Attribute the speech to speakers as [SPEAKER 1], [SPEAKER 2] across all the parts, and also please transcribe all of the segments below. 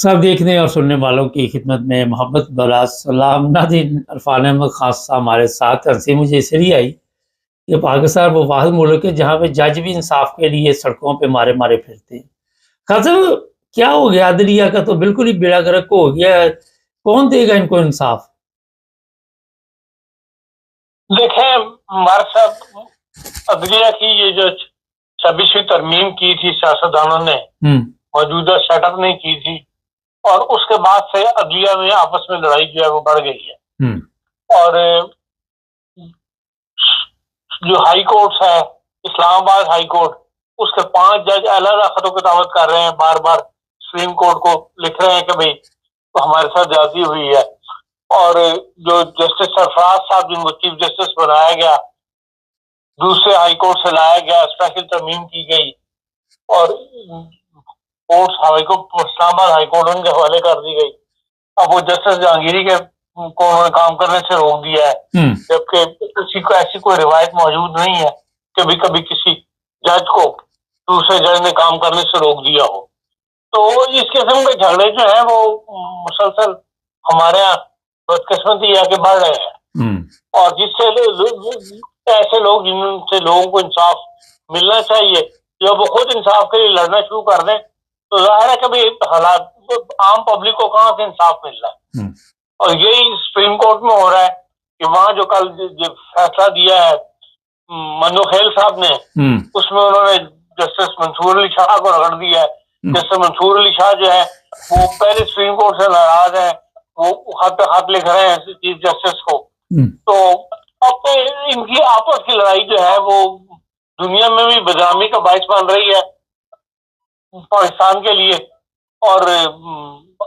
[SPEAKER 1] سب دیکھنے اور سننے والوں کی خدمت میں محبت بلا سلام ناظرین، عرفان احمد خاصہ ہمارے ساتھ ہنسی مجھے اس لیے آئی کہ پاکستان وہ واحد ملک ہے جہاں پہ جج بھی انصاف کے لیے سڑکوں پہ مارے مارے پھرتے ہیں۔ خاصا کیا ہو گیا؟ عدلیہ کا تو بالکل ہی بیڑا گرک ہو گیا ہے، کون دے گا ان کو انصاف؟
[SPEAKER 2] دیکھیں مارک صاحب، عدلیہ کی یہ جو 26ویں ترمیم کی تھی سیاستدانوں نے، موجودہ سیٹ اپ نہیں کی تھی، اور اس کے بعد سے عدلیہ میں آپس میں لڑائی جو ہے وہ بڑھ گئی ہے۔ اور جو ہائی کورٹس ہے، اسلام آباد ہائی کورٹ، اس کے 5 جج علیحدہ خط و کتابت کر رہے ہیں، بار بار سپریم کورٹ کو لکھ رہے ہیں کہ بھئی ہمارے ساتھ زیادتی ہوئی ہے۔ اور جو جسٹس سرفراز صاحب جن کو چیف جسٹس بنایا گیا، دوسرے ہائی کورٹ سے لایا گیا، اسپیشل ترمیم کی گئی، اور اسلام آباد ہائی کورٹ ان کے حوالے کر دی گئی۔ اب وہ جسٹس جہانگیری کے کو انہوں نے کام کرنے سے روک دیا ہے، جبکہ کسی کو ایسی کوئی روایت موجود نہیں ہے کہ کبھی کسی جج کو دوسرے جج نے کام کرنے سے روک دیا ہو۔ تو اس قسم کے جھگڑے جو ہیں وہ مسلسل ہمارے یہاں بدقسمتی ہے کہ بڑھ رہے ہیں، اور جس سے ایسے لوگ جن سے لوگوں کو انصاف ملنا چاہیے، جب وہ خود انصاف کے لیے لڑنا شروع کر دیں تو ظاہر ہے کہ حالات عام پبلک کو کہاں سے انصاف مل رہا ہے۔ اور یہی سپریم کورٹ میں ہو رہا ہے کہ وہاں جو کل فیصلہ دیا ہے منو خیل صاحب نے، اس میں انہوں نے جسٹس منصور علی شاہ کو رگڑ دیا ہے۔ جسٹس منصور علی شاہ جو ہے وہ پہلے سپریم کورٹ سے ناراض ہیں، وہ خط پہ خط لکھ رہے ہیں چیف جسٹس کو۔ تو اب ان کی آپس کی لڑائی جو ہے وہ دنیا میں بھی بدنامی کا باعث بن رہی ہے پاکستان کے لیے، اور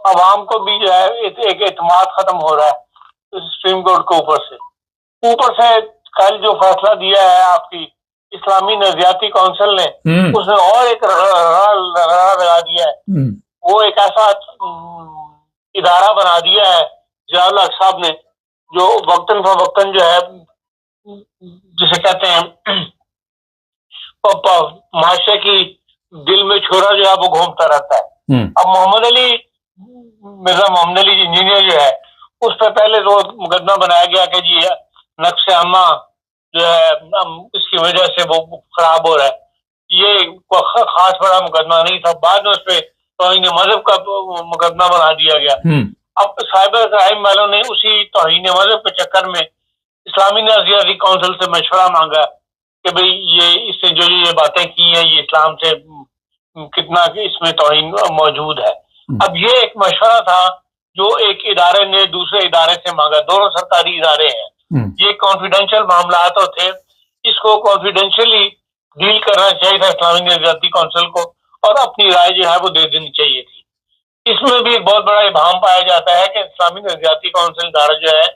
[SPEAKER 2] عوام کو بھی جو ہے ایک اعتماد ختم ہو رہا ہے سپریم کورٹ کے اوپر سے کل جو فیصلہ دیا ہے آپ کی اسلامی نظریاتی کونسل نے، اس نے اور ایک رگڑا لگا دیا ہے۔ وہ ایک ایسا ادارہ بنا دیا ہے ضیاء الحق صاحب نے، جو وقتاً فوقتاً جو ہے جسے کہتے ہیں معاشرے کی دل میں چھوڑا جو ہے وہ گھومتا رہتا ہے۔ اب مرزا محمد علی انجینئر جو ہے، اس پہ پہلے روز مقدمہ بنایا گیا کہ جی نقش عامہ جو ہے اس کی وجہ سے وہ خراب ہو رہا ہے۔ یہ کوئی خاص بڑا مقدمہ نہیں تھا، بعد میں اس پہ توہین مذہب کا مقدمہ بنا دیا گیا۔ اب سائبر کرائم والوں نے اسی توہین مذہب کے چکر میں اسلامی نظریاتی کونسل سے مشورہ مانگا کہ بھئی اس نے جو یہ باتیں کی ہیں یہ اسلام سے کتنا اس میں توہین موجود ہے۔ اب یہ ایک مشورہ تھا جو ایک ادارے نے دوسرے ادارے سے مانگا، دونوں سرکاری ادارے ہیں، یہ کانفیڈینشیل معاملات تھے، اس کو کانفیڈینشیلی ڈیل کرنا چاہیے تھا اسلامی نظریاتی کونسل کو، اور اپنی رائے جو ہے وہ دے دینی چاہیے تھی۔ اس میں بھی ایک بہت بڑا ابہام پایا جاتا ہے کہ اسلامی نظریاتی کونسل ادارہ جو ہے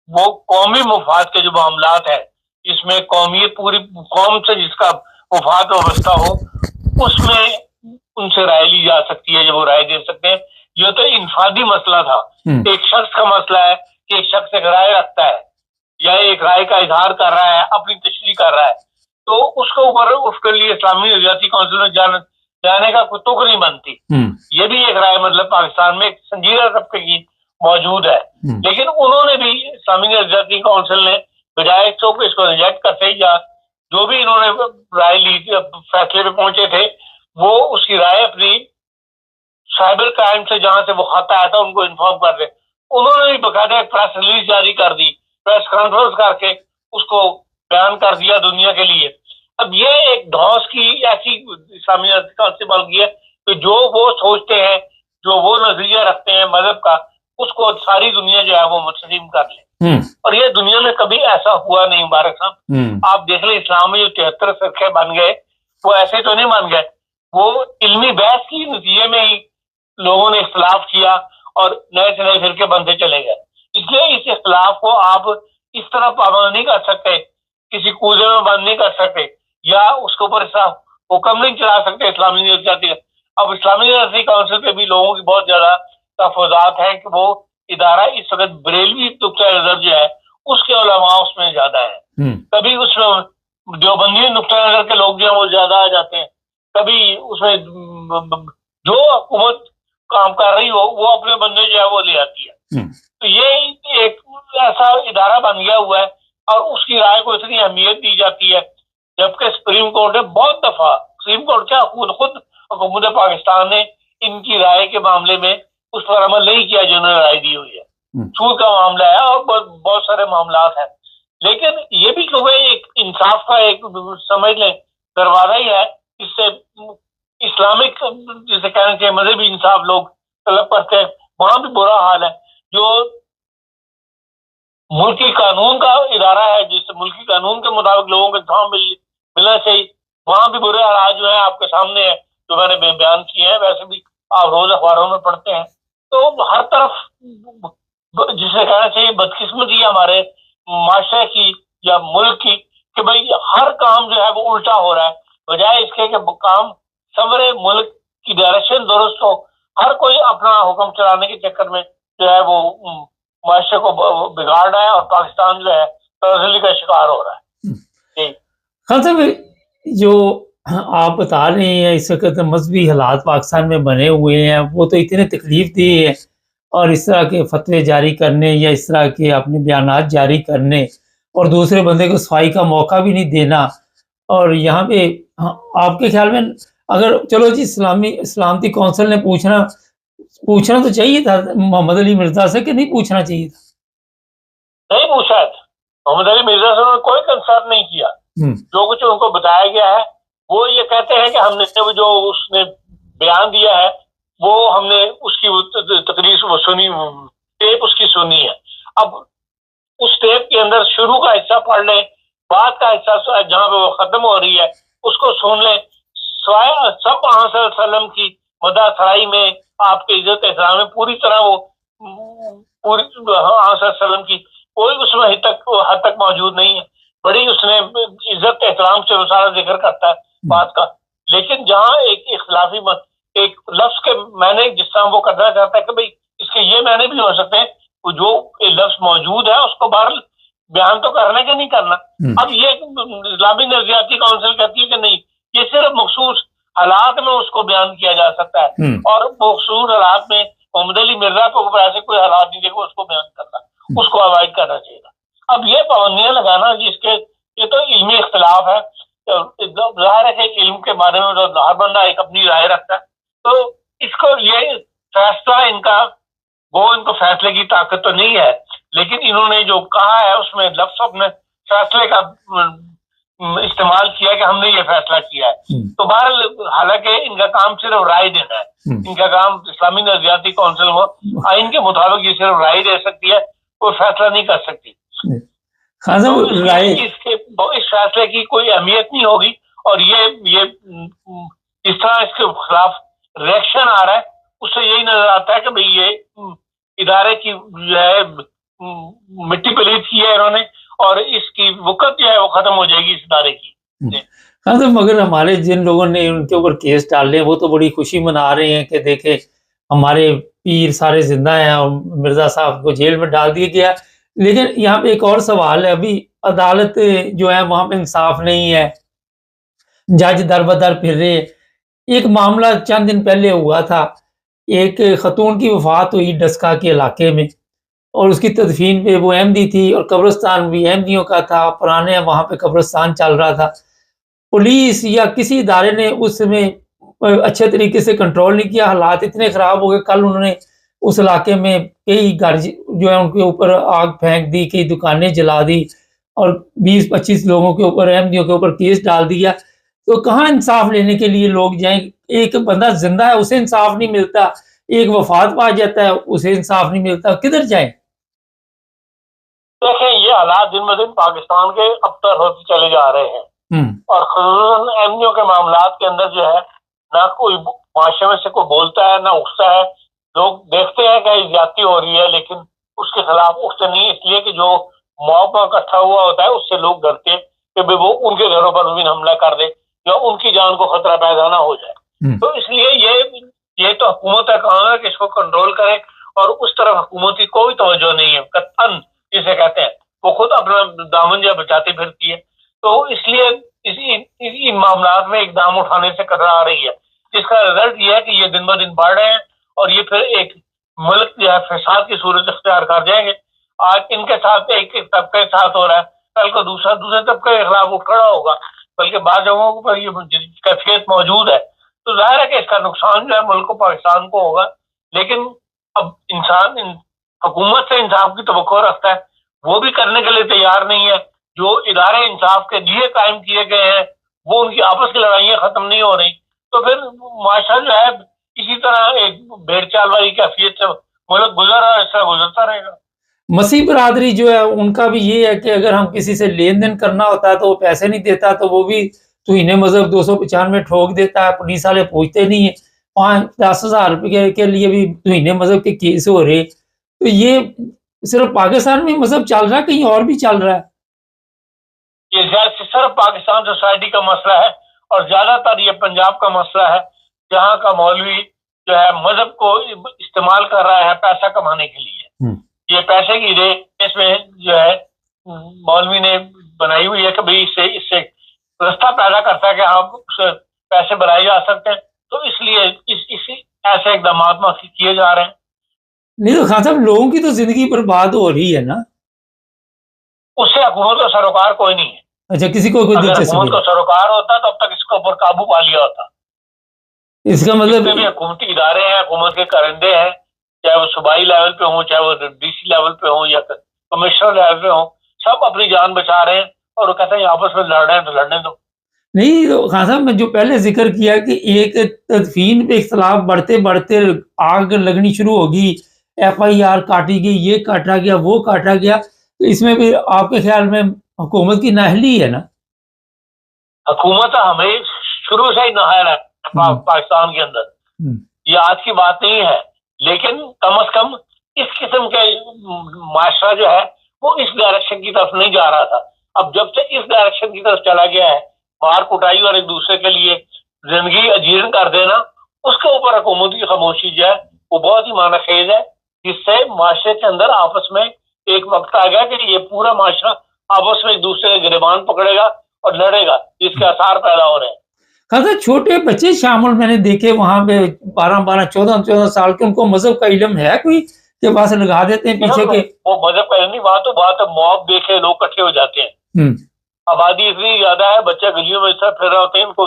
[SPEAKER 2] وہ قومی مفاد کے جو معاملات ہیں، اس میں پوری قوم سے جس کا مفاد وابستہ ہو، اس میں ان سے رائے لی جا سکتی ہے، جب وہ رائے دے سکتے ہیں۔ یہ تو انفرادی مسئلہ تھا، ایک شخص کا مسئلہ ہے کہ ایک شخص ایک رائے رکھتا ہے یا ایک رائے کا اظہار کر رہا ہے، اپنی تشریح کر رہا ہے، تو اس کے اوپر اس کے لیے اسلامی نظریاتی کونسل میں جانے کا کوئی تک نہیں بنتی۔ یہ بھی ایک رائے مطلب پاکستان میں ایک سنجیدہ طبقے کی موجود ہے، لیکن انہوں نے بھی اسلامی نظریاتی کونسل نے بجائے اس کو ریجیکٹ کرتے یا جو بھی انہوں نے رائے لی تھی، فیصلے پہ پہنچے تھے، وہ اس کی رائے اپنی سائبر کرائم سے جہاں سے وہ خط آیا تھا ان کو انفارم کر دے۔ انہوں نے بھی باقاعدہ ایک پریس ریلیز جاری کر دی، پریس کانفرنس کر کے اس کو بیان کر دیا دنیا کے لیے۔ اب یہ ایک دھوس کی ایسی اسلامی کونسل بن گئی ہے کہ جو وہ سوچتے ہیں، جو وہ نظریہ رکھتے ہیں مذہب کا، اس کو ساری دنیا جو ہے وہ مسلم کر لے۔ اور یہ دنیا میں کبھی ایسا ہوا نہیں مبارک صاحب۔ آپ دیکھ لیں اسلام میں جو 73 فرقے بن گئے وہ ایسے تو نہیں بن گئے، وہ علمی بحث کی نتیجے میں ہی لوگوں نے اختلاف کیا اور نئے سے نئے فرقے بنتے چلے گئے۔ اس لیے اس اختلاف کو آپ اس طرح پابند نہیں کر سکتے، کسی کوزے میں بند نہیں کر سکتے، یا اس کے اوپر ایسا حکم نہیں چلا سکتے اسلامی نظریاتی۔ اب اسلامی نظریاتی کونسل پہ بھی لوگوں کی بہت زیادہ تحفظات ہیں کہ وہ ادارہ اس وقت بریلوی نقطۂ نظر جو ہے اس کے علماء اس میں زیادہ ہیں، کبھی اس میں دیوبندی نقطۂ نظر کے لوگ جو ہیں وہ زیادہ آ جاتے ہیں، کبھی اس میں جو حکومت کام کر رہی ہو وہ اپنے بندے جو ہے وہ لے آتی ہے. تو یہ ایک ایسا ادارہ بن گیا ہوا ہے اور اس کی رائے کو اتنی اہمیت دی جاتی ہے، جبکہ سپریم کورٹ نے بہت دفعہ، سپریم کورٹ کیا خود حکومت پاکستان نے ان کی رائے کے معاملے میں اس پر عمل نہیں کیا جنہوں نے رائے دی ہوئی ہے. سود کا معاملہ ہے اور بہت سارے معاملات ہیں، لیکن یہ بھی کہ ایک انصاف کا ایک سمجھ لیں دروازہ ہی ہے، اس سے اسلامک جسے کہنا چاہیے مذہبی انصاف لوگ طلب کرتے ہیں. وہاں بھی برا حال ہے. جو ملکی قانون کا ادارہ ہے جس ملکی قانون کے مطابق لوگوں کو انتخاب ملنا چاہیے، وہاں بھی برے حالات جو ہیں آپ کے سامنے ہیں، جو میں نے بیان کیے ہیں. ویسے بھی آپ روز اخباروں میں پڑھتے ہیں. تو ہر طرف جسے کہنا چاہیے بدقسمتی ہے ہمارے معاشرے کی یا ملک کی کہ بھئی ہر کام جو ہے وہ الٹا ہو رہا ہے، بجائے اس کے کہ کام سمرے ملک کی ڈائریکشن درست ہو. ہر کوئی اپنا حکم چلانے کے چکر میں جو ہے وہ معاشرے کو بگاڑ رہا ہے اور پاکستان جو ہے تنزلی کا شکار ہو رہا ہے.
[SPEAKER 1] خان صاحب، جو آپ بتا رہے ہیں اس وقت مذہبی حالات پاکستان میں بنے ہوئے ہیں، وہ تو اتنے تکلیف دہ ہیں، اور اس طرح کے فتوے جاری کرنے یا اس طرح کے اپنے بیانات جاری کرنے اور دوسرے بندے کو صفائی کا موقع بھی نہیں دینا. اور یہاں پہ آپ کے خیال میں اگر چلو جی سلامتی کونسل نے پوچھنا تو چاہیے تھا محمد علی مرزا سے، کہ نہیں پوچھنا چاہیے تھا؟
[SPEAKER 2] نہیں پوچھا ہے. محمد علی مرزا سے انہوں نے کوئی کنسرن نہیں کیا. جو کچھ ان کو بتایا گیا ہے وہ یہ کہتے ہیں کہ ہم نے جو اس نے بیان دیا ہے وہ ہم نے اس کی تقریر سنی، ٹیپ اس کی سنی ہے. اب اس ٹیپ کے اندر شروع کا حصہ پڑھ لیں، بعد کا حصہ جہاں پہ وہ ختم ہو رہی ہے اس کو سن لیں. سوائے سب آن صلی اللہ علیہ وسلم کی مدح سرائی میں، آپ کے عزت احترام میں پوری طرح وہ پوری آن صلی اللہ علیہ وسلم کی کوئی اس میں حد تک موجود نہیں ہے. بڑی اس نے عزت احترام سے وہ سارا ذکر کرتا ہے بات کا. لیکن جہاں ایک اختلافی ایک لفظ کے معنی جس طرح وہ کرنا چاہتا ہے کہ بھئی اس کے یہ معنی بھی ہو سکتے ہیں، وہ جو لفظ موجود ہے اس کو باہر بیان تو کرنا کہ نہیں کرنا. اب یہ اسلامی نظریاتی کونسل کہتی ہے کہ نہیں، یہ صرف مخصوص حالات میں اس کو بیان کیا جا سکتا ہے، اور مخصوص حالات میں محمد علی مرزا کو ایسے کوئی حالات نہیں دیکھو اس کو بیان کرنا، اس کو اوائڈ کرنا چاہیے. اب یہ پابندیاں لگانا جس کے یہ تو علمی اختلاف ہے. ظاہر ہے کہ علم کے بارے میں ہر بندہ ایک اپنی رائے رکھتا ہے، تو اس کو یہ فیصلہ ان کو فیصلے کی طاقت تو نہیں ہے، لیکن انہوں نے جو کہا ہے اس میں لفظ اپنے فیصلے کا استعمال کیا کہ ہم نے یہ فیصلہ کیا ہے. تو بہرحال حالانکہ ان کا کام صرف رائے دینا ہے، ان کا کام اسلامی نظریاتی کونسل ہو آئین کے مطابق یہ صرف رائے دے سکتی ہے، کوئی فیصلہ نہیں کر سکتی. اس فیصلے کی کوئی اہمیت نہیں ہوگی، اور یہ اس طرح اس کے خلاف ریئیکشن آ رہا ہے اس سے یہی نظر آتا ہے کہ بھئی یہ ادارے کی جو ہے مٹی پلیت کی ہے انہوں نے، اور اس کی وقت جو ہے وہ ختم ہو جائے گی اس ادارے کی.
[SPEAKER 1] ہاں تو مگر ہمارے جن لوگوں نے ان کے اوپر کیس ڈالے وہ تو بڑی خوشی منا رہے ہیں کہ دیکھیں ہمارے پیر سارے زندہ ہیں اور مرزا صاحب کو جیل میں ڈال دیا گیا. لیکن یہاں پہ ایک اور سوال ہے، ابھی عدالت جو ہے وہاں پہ انصاف نہیں ہے، جج در بدر پھر رہے. ایک معاملہ چند دن پہلے ہوا تھا، ایک خاتون کی وفات ہوئی ڈسکا کے علاقے میں، اور اس کی تدفین پہ وہ احمدی تھی اور قبرستان بھی احمدیوں کا تھا، پرانے وہاں پہ قبرستان چل رہا تھا. پولیس یا کسی ادارے نے اس میں اچھے طریقے سے کنٹرول نہیں کیا، حالات اتنے خراب ہو گئے. کل انہوں نے اس علاقے میں کئی گھر جو ہے ان کے اوپر آگ پھینک دی، کئی دکانیں جلا دی، اور 20-25 لوگوں کے اوپر احمدیوں کے اوپر کیس ڈال دیا. تو کہاں انصاف لینے کے لیے لوگ جائیں؟ ایک بندہ زندہ ہے اسے انصاف نہیں ملتا، ایک وفات پا جاتا ہے اسے انصاف نہیں ملتا، کدھر جائیں؟
[SPEAKER 2] دیکھیں یہ حالات دن بدن پاکستان کے ابتر ہوتے چلے جا رہے ہیں، اور خصوصاً احمدیوں کے معاملات کے اندر جو ہے نہ کوئی معاشرے میں سے کوئی بولتا ہے نہ اٹھتا ہے. لوگ دیکھتے ہیں کہ زیادتی ہو رہی ہے لیکن اس کے خلاف اٹھتے نہیں، اس لیے کہ جو موقع اکٹھا ہوا ہوتا ہے اس سے لوگ ڈرتے کہ وہ ان کے گھروں پر بھی حملہ کر دے یا ان کی جان کو خطرہ پیدا نہ ہو جائے. تو اس لیے یہ تو حکومت کا کام ہے کہ اس کو کنٹرول کرے، اور اس طرف حکومت کی کوئی توجہ نہیں ہے قطعاً، جسے کہتے ہیں وہ خود اپنا دامن جو بچاتی پھرتی ہے. تو اس لیے ان معاملات میں اقدام اٹھانے سے کترا آ رہی ہے، جس کا رزلٹ یہ ہے کہ یہ دن بدن بڑھ رہے ہیں اور یہ پھر ایک ملک جو ہے فساد کی صورت اختیار کر جائیں گے. آج ان کے ساتھ ایک طبقے کے ساتھ ہو رہا ہے, کل کو دوسرے طبقے کے خلاف اٹھ کھڑا ہوگا, بلکہ بعض جگہوں پر یہ کیفیت موجود ہے. تو ظاہر ہے کہ اس کا نقصان جو ہے ملک کو, پاکستان کو ہوگا. لیکن اب انسان حکومت سے انصاف کی توقع رکھتا ہے, وہ بھی کرنے کے لیے تیار نہیں ہے. جو ادارے انصاف کے لیے قائم کیے گئے ہیں وہ ان کی آپس کی لڑائیاں ختم نہیں ہو رہی, تو پھر معاشرہ جو ہے اسی طرح ایک بھیڑ چال والی کیفیت سے ملک گزر رہا ہے, اس طرح گزرتا رہے گا.
[SPEAKER 1] مسیح برادری جو ہے ان کا بھی یہ ہے کہ اگر ہم کسی سے لین دین کرنا ہوتا ہے تو وہ پیسے نہیں دیتا تو وہ بھی توہین مذہب 295 ٹھوک دیتا ہے. پولیس والے پوچھتے نہیں ہیں. 5-10 ہزار روپے کے لیے بھی توہین مذہب کے کیس ہو رہے. تو یہ صرف پاکستان میں مذہب چل رہا ہے, کہیں اور بھی چل رہا ہے؟
[SPEAKER 2] یہ صرف پاکستان سوسائٹی کا مسئلہ ہے, اور زیادہ تر یہ پنجاب کا مسئلہ ہے, جہاں کا مولوی جو ہے مذہب کو استعمال کر رہا ہے پیسہ کمانے کے لیے. یہ پیسے کی ریس میں جو ہے مولوی نے بنائی ہوئی ہے کہ بھئی اس سے رستہ پیدا کرتا ہے کہ آپ پیسے بنائے جا سکتے ہیں, تو اس لیے ایسے اقدامات کیے جا رہے ہیں.
[SPEAKER 1] نہیں تو خان صاحب لوگوں کی تو زندگی برباد ہو رہی ہے نا,
[SPEAKER 2] اس سے حکومت کا سروکار کوئی نہیں ہے.
[SPEAKER 1] اچھا, کسی کو کوئی
[SPEAKER 2] اگر حکومت کا سروکار ہوتا تو اب تک اس کو اوپر قابو پا لیا ہوتا.
[SPEAKER 1] اس کا مطلب
[SPEAKER 2] جتنے بھی حکومتی ادارے ہیں, حکومت کے کرندے ہیں, چاہے وہ صوبائی لیول پہ ہوں, چاہے وہ ڈی سی لیول پہ ہوں یا کمشنر لیول پہ ہوں, سب اپنی جان بچا رہے ہیں اور وہ کہتے ہیں آپس میں لڑ رہے ہیں تو لڑنے دو.
[SPEAKER 1] نہیں تو خان صاحب میں جو پہلے ذکر کیا کہ ایک تدفین پہ اختلاف بڑھتے بڑھتے آگ لگنی شروع ہوگی, FIR کاٹی گئی, یہ کاٹا گیا, وہ کاٹا گیا, تو اس میں بھی آپ کے خیال میں حکومت کی نااہلی ہے نا؟
[SPEAKER 2] حکومت ہمیں شروع سے ہی نااہل ہے پاکستان کے اندر, یہ آج کی بات نہیں ہے, لیکن کم از کم اس قسم کے معاشرہ جو ہے وہ اس ڈائریکشن کی طرف نہیں جا رہا تھا. اب جب سے اس ڈائریکشن کی طرف چلا گیا ہے, مار کٹائی اور ایک دوسرے کے لیے زندگی اجیرن کر دینا, اس کے اوپر حکومت کی خاموشی جو ہے وہ بہت ہی معنی خیز ہے, جس سے معاشرے کے اندر آپس میں ایک وقت آ گیا کہ یہ پورا معاشرہ آپس میں ایک دوسرے کے گریبان پکڑے گا اور لڑے گا, جس کے آثار پیدا ہو رہے ہیں.
[SPEAKER 1] کہا چھوٹے بچے شامل میں نے دیکھے وہاں پہ 12-14 سال کے, ان کو مذہب کا علم ہے کوئی کہ بس لگا دیتے ہیں پیچھے کے؟
[SPEAKER 2] وہ مذہب کا علم نہیں, بات مواب دیکھے لوگ کٹھے ہو جاتے ہیں. آبادی اتنی زیادہ ہے, بچے گلیوں میں اس طرح پھر رہے ہوتے ہیں, ان کو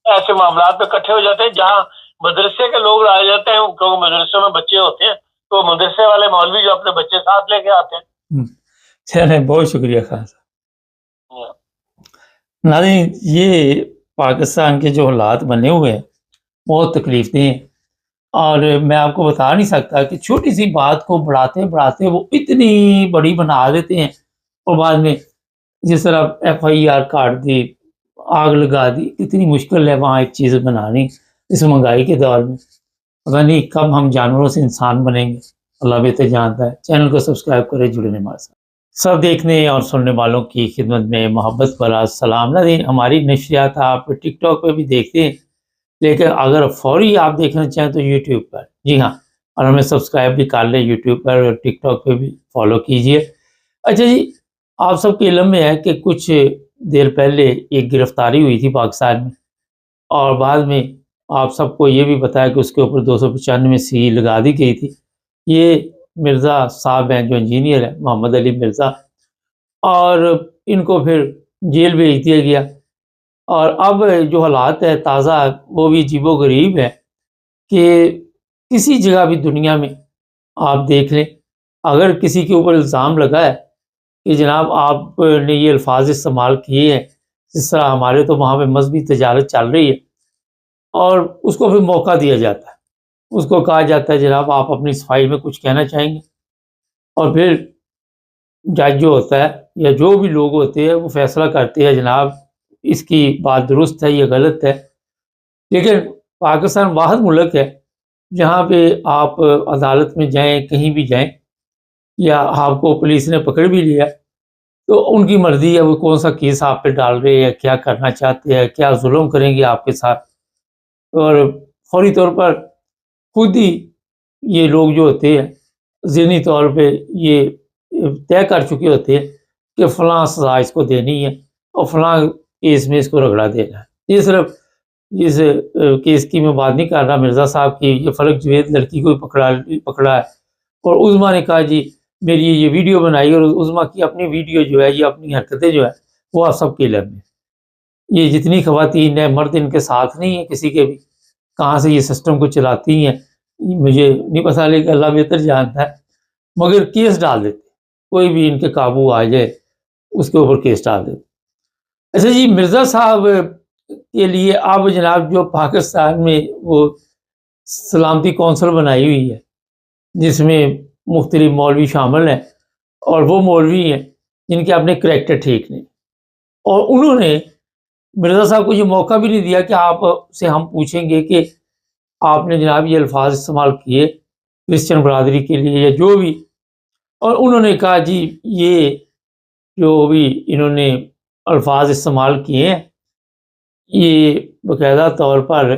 [SPEAKER 2] ایسے معاملات پہ کٹھے ہو جاتے ہیں. جہاں مدرسے کے لوگ آ جاتے ہیں, کیونکہ مدرسے میں بچے ہوتے ہیں, تو مدرسے والے مولوی جو اپنے بچے ساتھ لے کے آتے ہیں.
[SPEAKER 1] چلیں, بہت شکریہ خان صاحب. ناظرین, یہ پاکستان کے جو حالات بنے ہوئے ہیں بہت تکلیف دہ ہیں, اور میں آپ کو بتا نہیں سکتا کہ چھوٹی سی بات کو بڑھاتے بڑھاتے وہ اتنی بڑی بنا دیتے ہیں, اور بعد میں جس طرح FIR کاٹ دی, آگ لگا دی. کتنی مشکل ہے وہاں ایک چیز بنانی اس مہنگائی کے دور میں. پتہ نہیں کب ہم جانوروں سے انسان بنیں گے, اللہ بہتر جانتا ہے. چینل کو سبسکرائب کریں, جڑے ہمارے ساتھ. سب دیکھنے اور سننے والوں کی خدمت میں محبت بھرا سلام. ناظرین, ہماری نشریات آپ ٹک ٹاک پہ بھی دیکھتے ہیں, لیکن اگر فوری آپ دیکھنا چاہیں تو یوٹیوب پر. جی ہاں, اور ہمیں سبسکرائب بھی کر لیں یوٹیوب پر, اور ٹک ٹاک پہ بھی فالو کیجئے. اچھا جی, آپ سب کے علم میں ہے کہ کچھ دیر پہلے ایک گرفتاری ہوئی تھی پاکستان میں, اور بعد میں آپ سب کو یہ بھی بتایا کہ اس کے اوپر 295 لگا دی گئی تھی. یہ مرزا صاحب ہیں جو انجینئر ہیں, محمد علی مرزا, اور ان کو پھر جیل بھیج دیا گیا. اور اب جو حالات ہے تازہ, وہ بھی عجیب و غریب ہے کہ کسی جگہ بھی دنیا میں آپ دیکھ لیں, اگر کسی کے اوپر الزام لگا ہے کہ جناب آپ نے یہ الفاظ استعمال کیے ہیں, جس طرح ہمارے تو وہاں پہ مذہبی تجارت چل رہی ہے, اور اس کو پھر موقع دیا جاتا ہے. اس کو کہا جاتا ہے جناب آپ اپنی صفائی میں کچھ کہنا چاہیں گے, اور پھر جج جو ہوتا ہے یا جو بھی لوگ ہوتے ہیں وہ فیصلہ کرتے ہیں جناب اس کی بات درست ہے, یہ غلط ہے. لیکن پاکستان واحد ملک ہے جہاں پہ آپ عدالت میں جائیں, کہیں بھی جائیں, یا آپ کو پولیس نے پکڑ بھی لیا تو ان کی مرضی ہے وہ کون سا کیس آپ پہ ڈال رہے ہیں, کیا کرنا چاہتے ہیں, کیا ظلم کریں گے آپ کے ساتھ. اور فوری طور پر خود ہی یہ لوگ جو ہوتے ہیں ذہنی طور پہ یہ طے کر چکے ہوتے ہیں کہ فلاں سزا اس کو دینی ہے اور فلاں کیس میں اس کو رگڑا دینا ہے. یہ صرف اس کیس کی میں بات نہیں کر رہا مرزا صاحب کی، یہ فلک جوید لڑکی کو پکڑا ہے، اور عظما نے کہا جی میری یہ ویڈیو بنائی، اور عظما کی اپنی ویڈیو جو ہے، یہ اپنی حرکتیں جو ہے وہ آپ سب کے علم میں. یہ جتنی خواتین ہیں، مرد ان کے ساتھ نہیں ہیں کسی کے بھی، کہاں سے یہ سسٹم کو چلاتی ہیں مجھے نہیں پتا، لیکن اللہ بہتر جانتا ہے، مگر کیس ڈال دیتے، کوئی بھی ان کے قابو آ جائے اس کے اوپر کیس ڈال دیتے. اچھا جی، مرزا صاحب کے لیے اب جناب جو پاکستان میں وہ سلامتی کونسل بنائی ہوئی ہے، جس میں مختلف مولوی شامل ہیں، اور وہ مولوی ہیں جن کے اپنے کریکٹر ٹھیک نہیں، اور انہوں نے مرزا صاحب کو یہ موقع بھی نہیں دیا کہ آپ سے ہم پوچھیں گے کہ آپ نے جناب یہ الفاظ استعمال کیے کرسچن برادری کے لیے یا جو بھی، اور انہوں نے کہا جی یہ جو بھی انہوں نے الفاظ استعمال کیے ہیں یہ باقاعدہ طور پر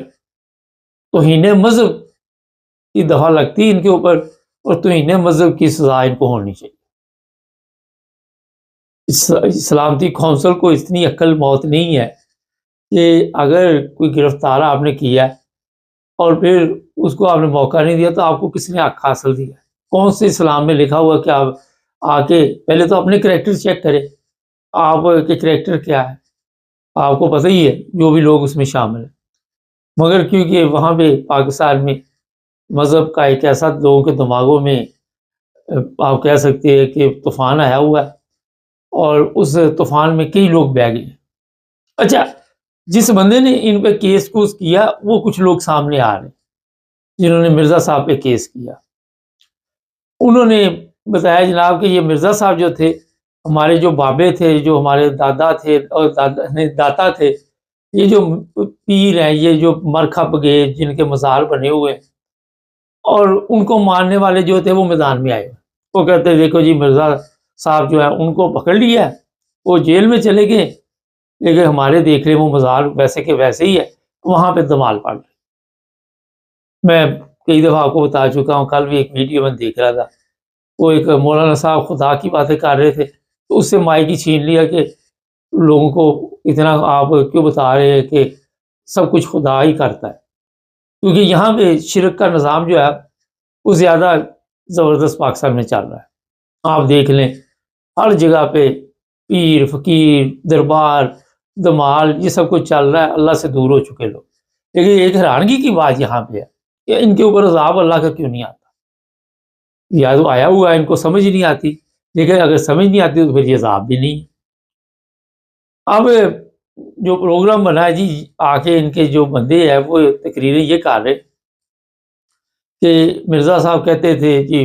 [SPEAKER 1] توہین مذہب کی دفعہ لگتی ان کے اوپر، اور توہین مذہب کی سزا ان کو ہونی چاہیے. سلامتی کونسل کو اتنی عقل موت نہیں ہے کہ اگر کوئی گرفتار آپ نے کیا اور پھر اس کو آپ نے موقع نہیں دیا تو آپ کو کس نے حق حاصل دیا؟ کون سے اسلام میں لکھا ہوا کہ آپ آ کے پہلے تو اپنے کریکٹر چیک کریں، آپ کے کریکٹر کیا ہے، آپ کو پتہ ہی ہے جو بھی لوگ اس میں شامل ہیں. مگر کیونکہ وہاں پہ پاکستان میں مذہب کا ایک ایسا لوگوں کے دماغوں میں آپ کہہ سکتے ہیں کہ طوفان آیا ہوا ہے، اور اس طوفان میں کئی لوگ بہہ گئے. اچھا، جس بندے نے ان پہ کیس کوس کیا وہ کچھ لوگ سامنے آ رہے ہیں جنہوں نے مرزا صاحب پہ کیس کیا. انہوں نے بتایا جناب کہ یہ مرزا صاحب جو تھے، ہمارے جو بابے تھے، جو ہمارے دادا تھے اور داتا تھے، یہ جو پیر ہیں، یہ جو مر کھپ گئے جن کے مزار بنے ہوئے، اور ان کو ماننے والے جو تھے وہ میدان میں آئے. وہ کہتے دیکھو جی مرزا صاحب جو ہے ان کو پکڑ لیا، وہ جیل میں چلے گئے، لیکن ہمارے دیکھ لیں وہ مزار ویسے کہ ویسے ہی ہے، وہاں پہ دمال پڑ رہے. میں کئی دفعہ آپ کو بتا چکا ہوں، کل بھی ایک ویڈیو میں دیکھ رہا تھا، وہ ایک مولانا صاحب خدا کی باتیں کر رہے تھے، تو اس سے مائک ہی چھین لیا کہ لوگوں کو اتنا آپ کیوں بتا رہے ہیں کہ سب کچھ خدا ہی کرتا ہے. کیونکہ یہاں پہ شرک کا نظام جو ہے وہ زیادہ زبردست پاکستان میں چل رہا ہے. آپ دیکھ لیں ہر جگہ پہ پیر فقیر دربار دمال یہ سب کچھ چل رہا ہے، اللہ سے دور ہو چکے لوگ. لیکن ایک حیرانگی کی بات یہاں پہ ہے کہ ان کے اوپر عذاب اللہ کا کیوں نہیں آتا؟ یا تو آیا ہوا ہے، ان کو سمجھ نہیں آتی، لیکن اگر سمجھ نہیں آتی تو پھر یہ عذاب بھی نہیں. اب جو پروگرام بنا ہے جی، آ کے ان کے جو بندے ہیں وہ تقریریں یہ کر رہے کہ مرزا صاحب کہتے تھے جی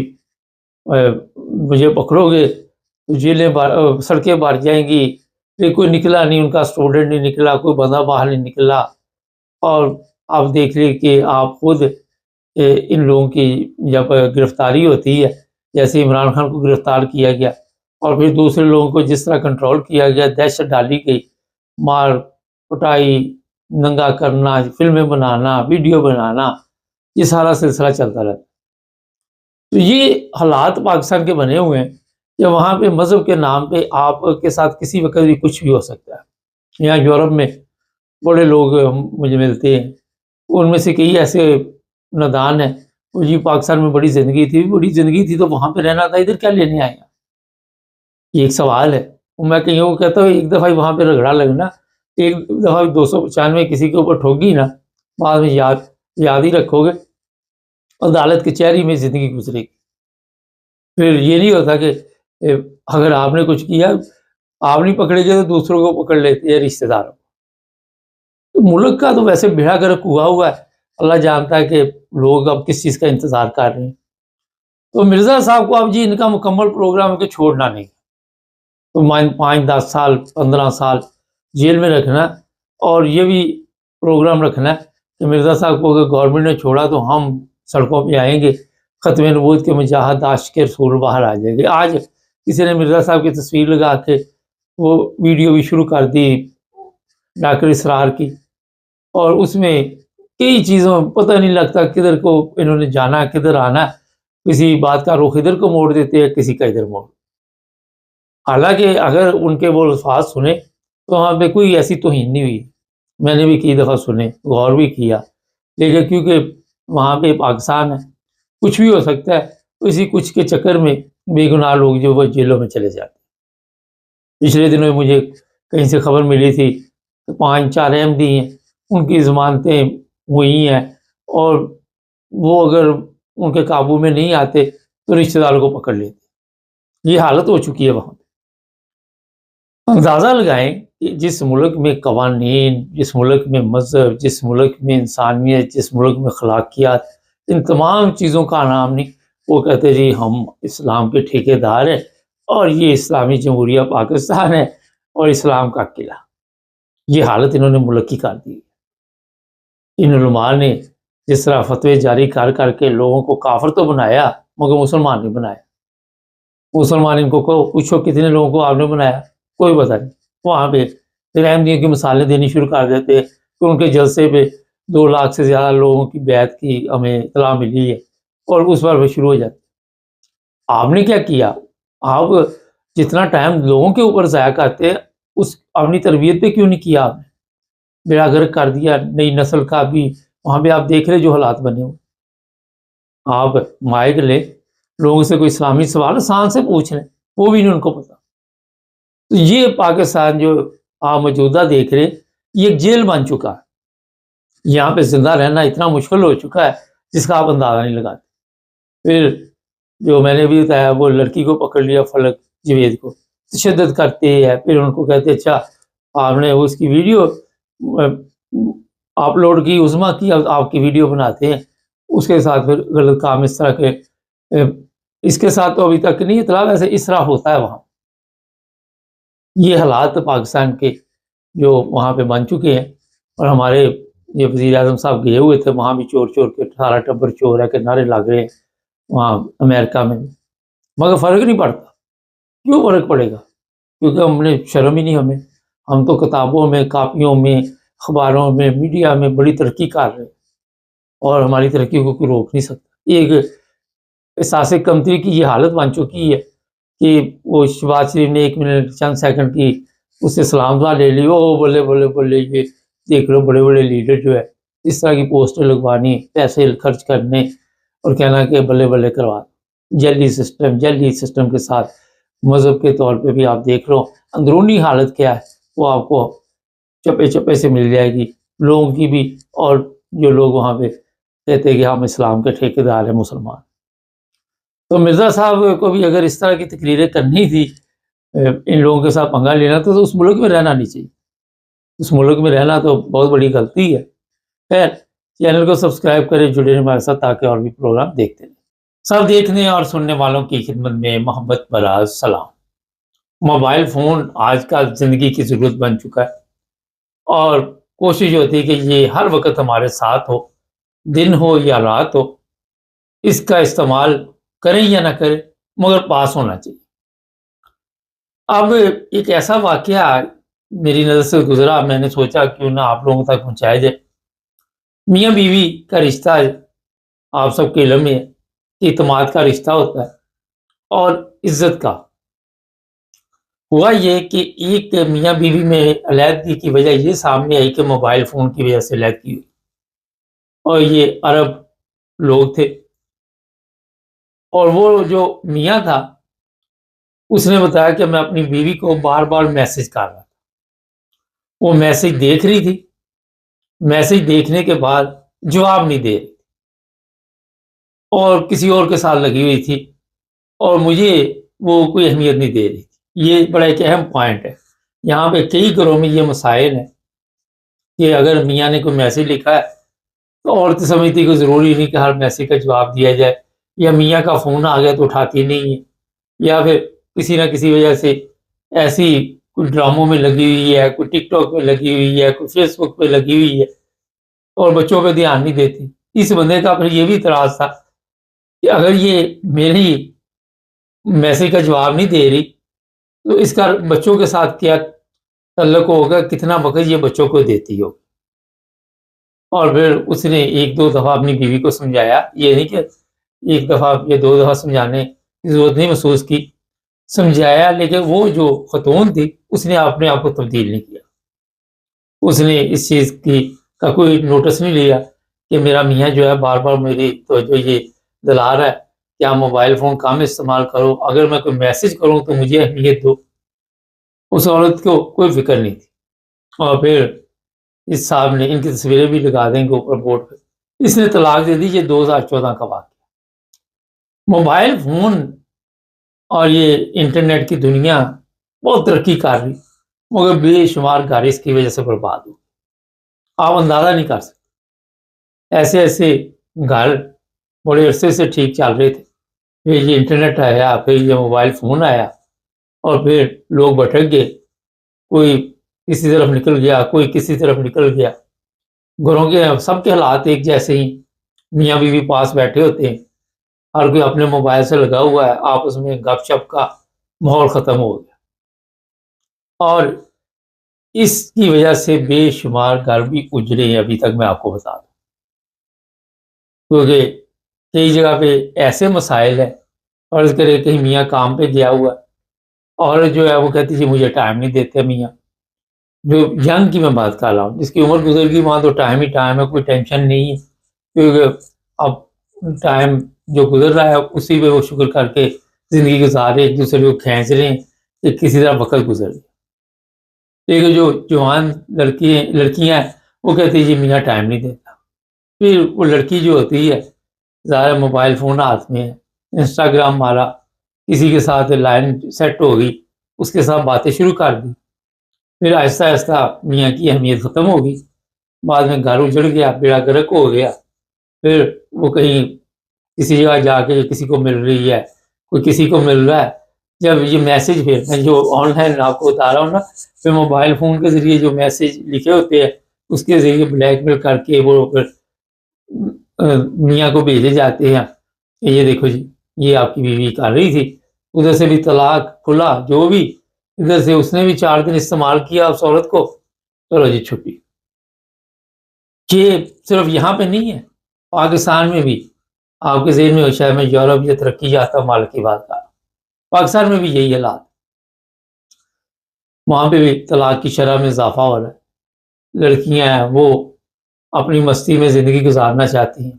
[SPEAKER 1] مجھے پکڑو گے تو جیلیں سڑکیں بھر جائیں گی، پھر کوئی نکلا نہیں، ان کا اسٹوڈنٹ نہیں نکلا، کوئی بندہ باہر نہیں نکلا. اور آپ دیکھ لیں کہ آپ خود ان لوگوں کی جب گرفتاری ہوتی ہے، جیسے عمران خان کو گرفتار کیا گیا اور پھر دوسرے لوگوں کو جس طرح کنٹرول کیا گیا، دہشت ڈالی گئی، مار پٹائی ننگا کرنا، فلمیں بنانا، ویڈیو بنانا، یہ سارا سلسلہ چلتا رہتا. تو یہ حالات پاکستان کے بنے ہوئے ہیں کہ وہاں پہ مذہب کے نام پہ آپ کے ساتھ کسی وقت بھی کچھ بھی ہو سکتا ہے. یہاں یورپ میں بڑے لوگ مجھے ملتے ہیں، ان میں سے کئی ایسے نادان ہیں وہ جی پاکستان میں بڑی زندگی تھی تو وہاں پہ رہنا تھا، ادھر کیا لینے آئے؟ یہ ایک سوال ہے. میں کہیں کو کہتا ہوں ایک دفعہ وہاں پہ رگڑا لگنا، ایک دفعہ 295 کسی کے اوپر ٹھوک گی نا، بعد میں یاد ہی رکھو گے، عدالت کچہری میں زندگی گزرے گی. پھر یہ نہیں ہوتا کہ اگر آپ نے کچھ کیا آپ نہیں پکڑے گئے تو دوسروں کو پکڑ لیتے ہیں رشتہ داروں. ملک کا تو ویسے بھیڑا گرک ہوا ہے، اللہ جانتا ہے کہ لوگ اب کس چیز کا انتظار کر رہے ہیں. تو مرزا صاحب کو اب جی ان کا مکمل پروگرام ہے کہ چھوڑنا نہیں، تو 5-10 سال 15 سال جیل میں رکھنا، اور یہ بھی پروگرام رکھنا ہے کہ مرزا صاحب کو اگر گورنمنٹ نے چھوڑا تو ہم سڑکوں پہ آئیں گے، ختم نبوت کے مجاہد عاشق کے رسول باہر آ جائیں گے. آج کسی نے مرزا صاحب کی تصویر لگا کے وہ ویڈیو بھی شروع کر دی ڈاکٹر اسرار کی، اور اس میں کئی چیزوں پتہ نہیں لگتا کدھر کو انہوں نے جانا کدھر آنا، کسی بات کا رخ ادھر کو موڑ دیتے ہیں، کسی کا ادھر موڑ. حالانکہ اگر ان کے وہ الفاظ سنے تو وہاں پہ کوئی ایسی توہین نہیں ہوئی، میں نے بھی کئی دفعہ سنے، غور بھی کیا، لیکن کیونکہ وہاں پہ پاکستان ہے، کچھ بھی ہو سکتا ہے، اسی کچھ کے چکر میں بے گناہ لوگ جو وہ جیلوں میں چلے جاتے ہیں۔ پچھلے دنوں میں مجھے کہیں سے خبر ملی تھی کہ 5-4 احمدی ہیں، ان کی ضمانتیں ہوئی ہیں، اور وہ اگر ان کے قابو میں نہیں آتے تو رشتہ داروں کو پکڑ لیتے۔ یہ حالت ہو چکی ہے وہاں۔ اندازہ لگائیں کہ جس ملک میں قوانین، جس ملک میں مذہب، جس ملک میں انسانیت، جس ملک میں اخلاقیات، ان تمام چیزوں کا نام نہیں، وہ کہتے جی ہم اسلام کے ٹھیکیدار ہیں اور یہ اسلامی جمہوریہ پاکستان ہے اور اسلام کا قلعہ۔ یہ حالت انہوں نے ملک کی کر دی۔ ان علماء نے جس طرح فتوے جاری کر کر کے لوگوں کو کافر تو بنایا، مگر مسلمان نہیں بنایا۔ مسلمان ان کو پوچھو کتنے لوگوں کو آپ نے بنایا، کوئی پتہ نہیں۔ وہاں پہ پھر احمدیوں کی مثالیں دینی شروع کر دیتے کہ ان کے جلسے پہ 2 لاکھ سے زیادہ لوگوں کی بیعت کی ہمیں اطلاع ملی ہے، اور اس پر وہ شروع ہو جاتے۔ آپ نے کیا کیا؟ آپ جتنا ٹائم لوگوں کے اوپر ضائع کرتے اس اپنی تربیت پہ کیوں نہیں کیا؟ آپ نے بیڑا گرک کر دیا نئی نسل کا بھی۔ وہاں پہ آپ دیکھ رہے جو حالات بنے ہوئے۔ آپ مائک لیں، لوگوں سے کوئی اسلامی سوال آسان سے پوچھ لیں، وہ بھی نہیں ان کو پتا۔ تو یہ پاکستان جو آپ موجودہ دیکھ رہے، یہ ایک جیل بن چکا ہے۔ یہاں پہ زندہ رہنا اتنا مشکل ہو چکا ہے جس کا آپ اندازہ نہیں لگاتے۔ پھر جو میں نے بھی بتایا، وہ لڑکی کو پکڑ لیا فلک جوید کو، تشدد کرتے ہیں، پھر ان کو کہتے اچھا آپ نے اس کی ویڈیو اپلوڈ کی، عظما کی، آپ کی ویڈیو بناتے ہیں، اس کے ساتھ پھر غلط کام اس طرح کے۔ اس کے ساتھ تو ابھی تک نہیں اطلاع، ویسے اس طرح ہوتا ہے وہاں۔ یہ حالات پاکستان کے جو وہاں پہ بن چکے ہیں، اور ہمارے یہ وزیر اعظم صاحب گئے ہوئے تھے وہاں بھی، چور چور کے 18 ٹبر چور ہے کہ نعرے لگ رہے ہیں وہاں امریکہ میں، مگر فرق نہیں پڑتا۔ کیوں فرق پڑے گا؟ کیونکہ ہم نے شرم ہی نہیں ہمیں۔ ہم تو کتابوں میں، کاپیوں میں، اخباروں میں، میڈیا میں بڑی ترقی کر رہے ہیں، اور ہماری ترقی کو کوئی روک نہیں سکتا۔ ایک احساس کمتری کی یہ حالت بن چکی ہے کہ وہ شہباز شریف نے 1 منٹ چند سیکنڈ کی اس سے سلام دعا لے لی، او بولے بولے بولے، یہ دیکھ لو بڑے بڑے لیڈر جو ہے اس طرح کی پوسٹر لگوانی، پیسے خرچ کرنے اور کہنا کہ بلے بلے کروا۔ جعلی سسٹم کے ساتھ مذہب کے طور پہ بھی آپ دیکھ لو اندرونی حالت کیا ہے، وہ آپ کو چپے چپے سے مل جائے گی لوگوں کی بھی، اور جو لوگ وہاں پہ کہتے ہیں کہ ہم اسلام کے ٹھیکیدار ہیں مسلمان۔ تو مرزا صاحب کو بھی اگر اس طرح کی تقریریں کرنی تھی، ان لوگوں کے ساتھ پنگا لینا، تو اس ملک میں رہنا نہیں چاہیے۔ اس ملک میں رہنا تو بہت بڑی غلطی ہے۔ خیر، چینل کو سبسکرائب کریں، جڑے رہیں ہمارے ساتھ تاکہ اور بھی پروگرام دیکھتے رہیں۔ سب دیکھنے اور سننے والوں کی خدمت میں محبت بھرا سلام۔ موبائل فون آج کل زندگی کی ضرورت بن چکا ہے، اور کوشش ہوتی ہے کہ یہ ہر وقت ہمارے ساتھ ہو، دن ہو یا رات ہو، اس کا استعمال کریں یا نہ کریں مگر پاس ہونا چاہیے۔ اب ایک ایسا واقعہ میری نظر سے گزرا، میں نے سوچا کیوں نہ آپ لوگوں تک پہنچایا جائے۔ میاں بیوی کا رشتہ آپ سب کے علم میں ہے، اعتماد کا رشتہ ہوتا ہے اور عزت کا۔ ہوا یہ کہ ایک میاں بیوی میں علیحدگی کی وجہ یہ سامنے آئی کہ موبائل فون کی وجہ سے علیحدگی ہوئی، اور یہ عرب لوگ تھے، اور وہ جو میاں تھا اس نے بتایا کہ میں اپنی بیوی کو بار بار میسج کر رہا تھا، وہ میسج دیکھ رہی تھی، میسج دیکھنے کے بعد جواب نہیں دے رہی، اور کسی اور کے ساتھ لگی ہوئی تھی، اور مجھے وہ کوئی اہمیت نہیں دے رہی تھی۔ یہ بڑا ایک اہم پوائنٹ ہے۔ یہاں پہ کئی گھروں میں یہ مسائل ہیں کہ اگر میاں نے کوئی میسج لکھا ہے تو عورت سمجھتی کہ ضروری نہیں کہ ہر میسج کا جواب دیا جائے، یا میاں کا فون آ گیا تو اٹھاتی نہیں ہے، یا پھر کسی نہ کسی وجہ سے ایسی کوئی ڈراموں میں لگی ہوئی ہے، کوئی ٹک ٹاک پہ لگی ہوئی ہے، کوئی فیس بک پہ لگی ہوئی ہے، اور بچوں پہ دھیان نہیں دیتی۔ اس بندے کا پھر یہ بھی اعتراض تھا کہ اگر یہ میری میسج کا جواب نہیں دے رہی تو اس کا بچوں کے ساتھ کیا تعلق ہوگا، کتنا وقت یہ بچوں کو دیتی ہو۔ اور پھر اس نے 1-2 دفعہ اپنی بیوی کو سمجھایا، یہ نہیں کہ 1 دفعہ یا 2 دفعہ سمجھانے کی ضرورت نہیں محسوس کی، سمجھایا، لیکن وہ جو خاتون تھی اس نے اپنے آپ کو تبدیل نہیں کیا۔ اس نے اس چیز کا کوئی نوٹس نہیں لیا کہ میرا میاں جو ہے بار بار میری توجہ یہ دلا رہا ہے کہ آپ موبائل فون کم استعمال کرو، اگر میں کوئی میسج کروں تو مجھے اہمیت دو۔ اس عورت کو کوئی فکر نہیں تھی۔ اور پھر اس صاحب نے، ان کی تصویریں بھی لگا دیں گے اوپر بورڈ پہ، اس نے طلاق دے دی۔ یہ 2014 کا واقعہ۔ موبائل فون اور یہ انٹرنیٹ کی دنیا بہت ترقی کر رہی، مگر بے شمار گھر اس کی وجہ سے برباد ہو۔ آپ اندازہ نہیں کر سکتے، ایسے ایسے گھر بڑے عرصے سے ٹھیک چل رہے تھے، پھر یہ انٹرنیٹ آیا، پھر یہ موبائل فون آیا، اور پھر لوگ بھٹک گئے، کوئی کسی طرف نکل گیا، کوئی کسی طرف نکل گیا۔ گھروں کے سب کے حالات ایک جیسے ہی، میاں بیوی پاس بیٹھے ہوتے ہیں، ہر کوئی اپنے موبائل سے لگا ہوا ہے، آپس میں گپ شپ کا ماحول ختم ہو گیا۔ اور اس کی وجہ سے بے شمار گھر بھی اجڑے ہیں، ابھی تک میں آپ کو بتا دوں، کیونکہ کئی جگہ پہ ایسے مسائل ہیں، فرض کرے کہیں میاں کام پہ گیا ہوا ہے، اور جو ہے وہ کہتی جی مجھے ٹائم نہیں دیتے میاں۔ جو ینگ کی میں بات کر رہا ہوں، جس کی عمر گزر گئی وہاں تو ٹائم ہی ٹائم ہے، کوئی ٹینشن نہیں ہے، کیونکہ اب ٹائم جو گزر رہا ہے اسی پہ وہ شکر کر کے زندگی گزار رہے، ایک دوسرے کو کھینچ رہے ہیں کہ کسی طرح وقت گزر گیا۔ لیکن جو جوان لڑکیاں ہیں وہ کہتی ہیں جی میاں ٹائم نہیں دیتا۔ پھر وہ لڑکی جو ہوتی ہے ظاہر موبائل فون ہاتھ میں ہے، انسٹاگرام مارا، کسی کے ساتھ لائن سیٹ ہو گئی، اس کے ساتھ باتیں شروع کر دی، پھر آہستہ آہستہ میاں کی اہمیت ختم ہو گئی، بعد میں گھر اجڑ گیا، بیڑا گرک ہو گیا۔ پھر وہ کہیں کسی جگہ جا کے کسی کو مل رہی ہے، کوئی کسی کو مل رہا ہے، جب یہ میسج، پھر میں جو آن لائن آپ کو بتا رہا ہوں نا، پھر موبائل فون کے ذریعے جو میسج لکھے ہوتے ہیں اس کے ذریعے بلیک میل کر کے وہ میاں کو بھیجے جاتے ہیں کہ یہ دیکھو جی یہ آپ کی بیوی کر رہی تھی، ادھر سے بھی طلاق کھلا، جو بھی ادھر سے اس نے بھی 4 دن استعمال کیا اس عورت کو، چلو جی چھٹی۔ یہ صرف یہاں پہ نہیں ہے، پاکستان میں بھی آپ کے ذہن میں شاید میں یورپ یا ترقی یافتہ ملک کی بات کر رہا ہوں، پاکستان میں بھی یہی حالات، وہاں پہ بھی طلاق کی شرح میں اضافہ ہو رہا ہے۔ لڑکیاں ہیں وہ اپنی مستی میں زندگی گزارنا چاہتی ہیں۔